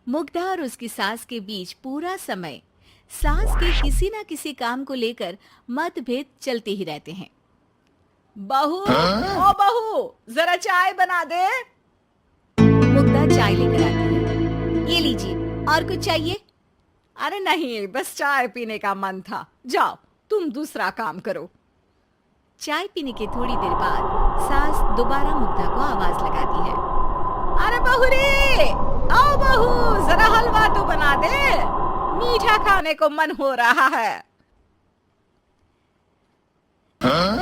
मुग्धा और उसकी सास के बीच पूरा समय सास के किसी ना किसी काम को लेकर मतभेद चलते ही रहते हैं। बहू, ओ बहू, जरा चाय बना दे। मुग्धा चाय लेकर आती है। ये लीजिए, और कुछ चाहिए? अरे नहीं, बस चाय पीने का मन था। जाओ, तुम दूसरा काम करो। चाय पीने के थोड़ी देर बाद सास दोबारा मुग्धा को आवाज लगाती है। अरे बहू रे, आओ बहू, जरा हलवा तो बना दे, मीठा खाने को मन हो रहा है।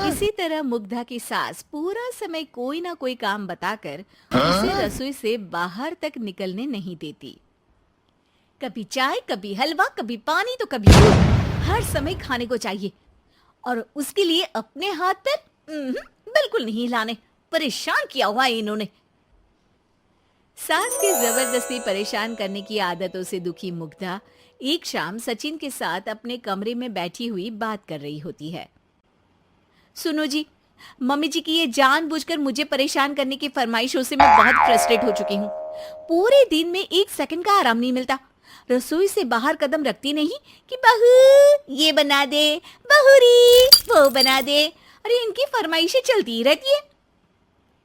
इसी तरह मुग्धा की सास पूरा समय कोई ना कोई काम बताकर उसे रसोई से बाहर तक निकलने नहीं देती। कभी चाय, कभी हलवा, कभी पानी तो कभी दूध, हर समय खाने को चाहिए और उसके लिए अपने हाथ पैर बिल्कुल नहीं हिलाने। परेशान किया हुआ है इन्होंने। सास की जबरदस्ती परेशान करने की आदतों से दुखी मुग्धा एक शाम सचिन के साथ अपने कमरे में बैठी हुई बात कर रही होती है। सुनो जी, मम्मी जी की ये जानबूझकर मुझे परेशान करने की फरमाइशों से मैं बहुत फ्रस्ट्रेट हो चुकी हूँ। पूरे दिन में एक सेकंड का आराम नहीं मिलता। रसोई से बाहर कदम रखती नहीं कि बहू ये बना दे, बहुरी वो बना दे। अरे इनकी फरमाइशें चलती ही रहती है।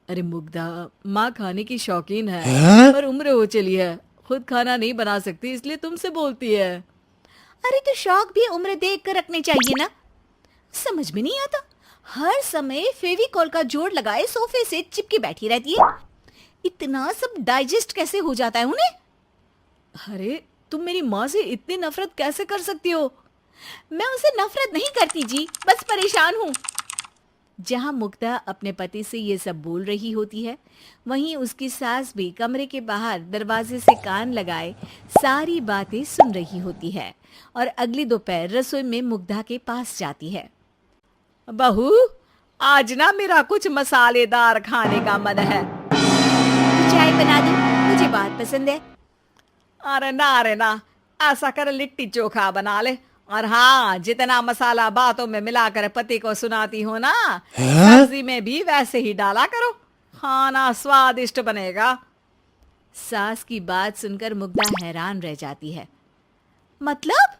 अरे मुग्धा, माँ खाने की शौकीन है पर उम्र हो चली है, खुद खाना नहीं बना सकती, इसलिए तुमसे बोलती है। अरे तो शौक भी उम्र देख कर रखने चाहिए ना। समझ में नहीं आता, हर समय फेविकॉल का जोड़ लगाए सोफे से चिपकी बैठी रहती है। इतना सब डाइजेस्ट कैसे हो जाता है उन्हें? अरे तुम मेरी माँ से इतनी नफरत कैसे कर सकती हो? मैं उनसे नफरत नहीं करती जी, बस परेशान हूँ। जहां मुग्धा अपने पति से ये सब बोल रही होती है, वहीं उसकी सास भी कमरे के बाहर दरवाजे से कान लगाए सारी बातें सुन रही होती है और अगली दोपहर रसोई में मुग्धा के पास जाती है। बहू, आज ना मेरा कुछ मसालेदार खाने का मन है। चाय बना दी, मुझे बहुत पसंद है। अरे ना, ऐसा कर लिट्टी चोखा बना ले। और हाँ, जितना मसाला बातों में मिलाकर पति को सुनाती हो ना, सब्जी में भी वैसे ही डाला करो, खाना स्वादिष्ट बनेगा। सास की बात सुनकर मुग्धा हैरान रह जाती है। मतलब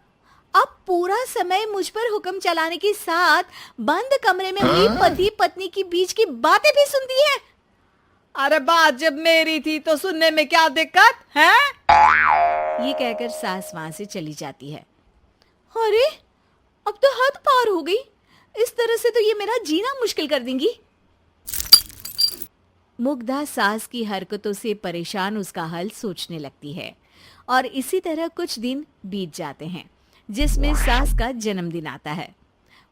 अब पूरा समय मुझ पर हुक्म चलाने के साथ बंद कमरे में हुई पति पत्नी की बीच की बातें भी सुनती है? अरे बात जब मेरी थी तो सुनने में क्या दिक्कत है? ये कहकर सास वहां से चली जाती है। अरे अब तो हद पार हो गई, इस तरह से तो ये मेरा जीना मुश्किल कर देंगी। मुग्धा सास की हरकतों से परेशान उसका हल सोचने लगती है और इसी तरह कुछ दिन बीत जाते हैं जिसमें सास का जन्मदिन आता है।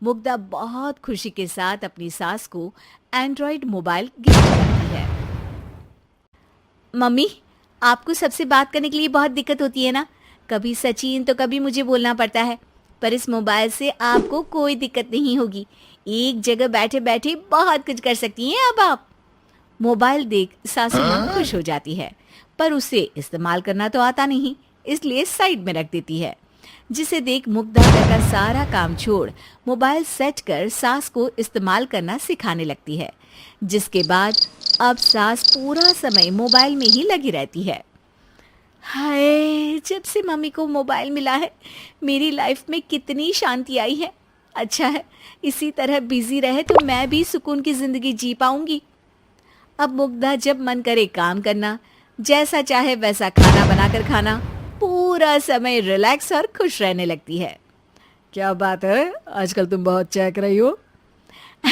मुग्धा बहुत खुशी के साथ अपनी सास को एंड्रॉइड मोबाइल गिफ्ट करती है। मम्मी, आपको सबसे बात करने के लिए बहुत दिक्कत होती है ना, कभी सचिन तो कभी मुझे बोलना पड़ता है, पर इस मोबाइल से आपको कोई दिक्कत नहीं होगी। एक जगह बैठे बैठे बहुत कुछ कर सकती हैं अब आप। मोबाइल देख सासू माँ खुश हो जाती है, पर उसे इस्तेमाल करना तो आता नहीं, इसलिए साइड में रख देती है। जिसे देख मुग्धा घर का सारा काम छोड़ मोबाइल सेट कर सास को इस्तेमाल करना सिखाने लगती है, जिसके बाद अब सास पूरा समय मोबाइल में ही लगी रहती है। हाय, जब से मम्मी को मोबाइल मिला है मेरी लाइफ में कितनी शांति आई है। अच्छा है, इसी तरह बिजी रहे तो मैं भी सुकून की जिंदगी जी पाऊंगी। अब मुग्धा जब मन करे काम करना, जैसा चाहे वैसा खाना बनाकर खाना, पूरा समय रिलैक्स और खुश रहने लगती है। क्या बात है, आजकल तुम बहुत चहक रही हो।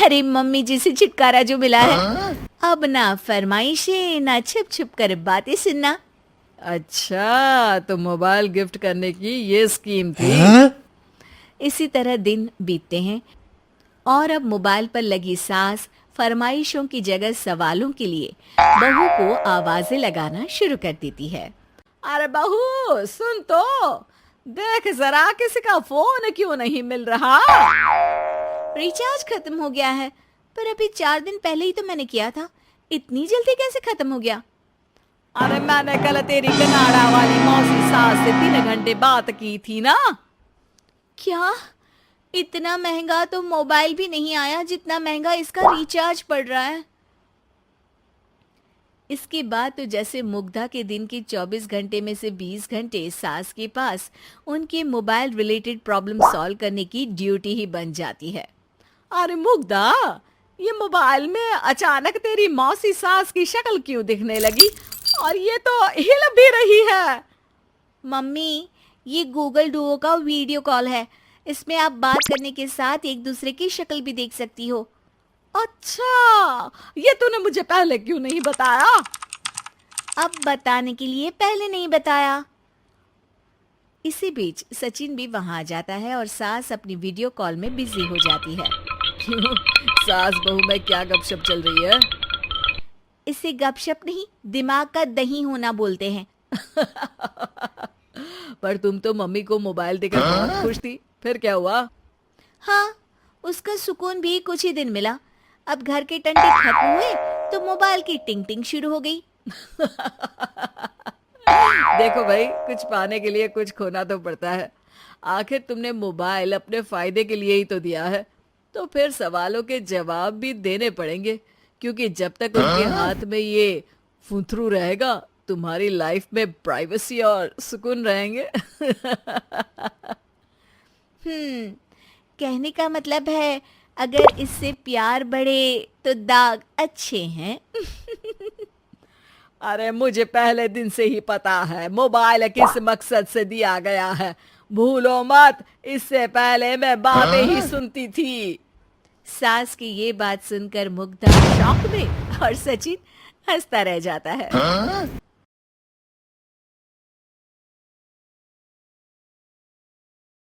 अरे मम्मी जी से छुटकारा जो मिला है, अब ना फरमाइशें ना छुप छुप कर बातें सुनना। अच्छा, तो मोबाइल गिफ्ट करने की ये स्कीम थी। इसी तरह दिन बीतते हैं और अब मोबाइल पर लगी सास फरमाइशों की जगह सवालों के लिए बहू को आवाजें लगाना शुरू कर देती है। अरे बहू सुन तो, देख जरा किसी का फोन क्यों नहीं मिल रहा? रिचार्ज खत्म हो गया है, पर अभी 4 दिन पहले ही तो मैंने किया था, इतनी जल्दी कैसे खत्म हो गया? अरे मैंने कल तेरी कनाडा वाली मौसी सास से 3 घंटे बात की थी ना। क्या? इतना महंगा तो मोबाइल भी नहीं आया जितना महंगा इसका रिचार्ज पड़ रहा है। इसके बाद तो जैसे मुग्धा के दिन के 24 घंटे में से 20 घंटे सास के पास उनके मोबाइल रिलेटेड प्रॉब्लम सॉल्व करने की ड्यूटी ही बन जाती है। अरे मुग्धा, ये मोबाइल में अचानक तेरी मौसी सास की शक्ल क्यों दिखने लगी और ये तो हिल भी रही है। मम्मी, ये गूगल डुओ का वीडियो कॉल है। इसमें आप बात करने के साथ एक दूसरे की शक्ल भी देख सकती हो। अच्छा, ये तूने मुझे पहले क्यों नहीं बताया? अब बताने के लिए पहले नहीं बताया। इसी बीच सचिन भी वहां आ जाता है और सास अपनी वीडियो कॉल में बिजी हो जाती है। क्यों, सास बहू में क्या गपशप चल रही है? इसे गपशप नहीं, दिमाग का दही होना बोलते हैं। पर तुम तो मम्मी को मोबाइल देकर बहुत खुश थी, फिर क्या हुआ? हाँ, उसका सुकून भी कुछ ही दिन मिला। अब घर के टंटे खत्म हुए तो मोबाइल की टिंग टिंग शुरू हो गई। देखो भाई, कुछ पाने के लिए कुछ खोना तो पड़ता है। आखिर तुमने मोबाइल अपने फायदे के लिए ही तो दिया है, तो फिर सवालों के जवाब भी देने पड़ेंगे, क्योंकि जब तक उनके हाथ में ये फुंथरू रहेगा तुम्हारी लाइफ में प्राइवेसी और सुकून रहेंगे। कहने का मतलब है अगर इससे प्यार बढ़े तो दाग अच्छे हैं। अरे मुझे पहले दिन से ही पता है मोबाइल किस मकसद से दिया गया है। भूलो मत, इससे पहले मैं बातें ही सुनती थी। सास की ये बात सुनकर मुग्धा शॉक में और सचिन हंसता रह जाता है।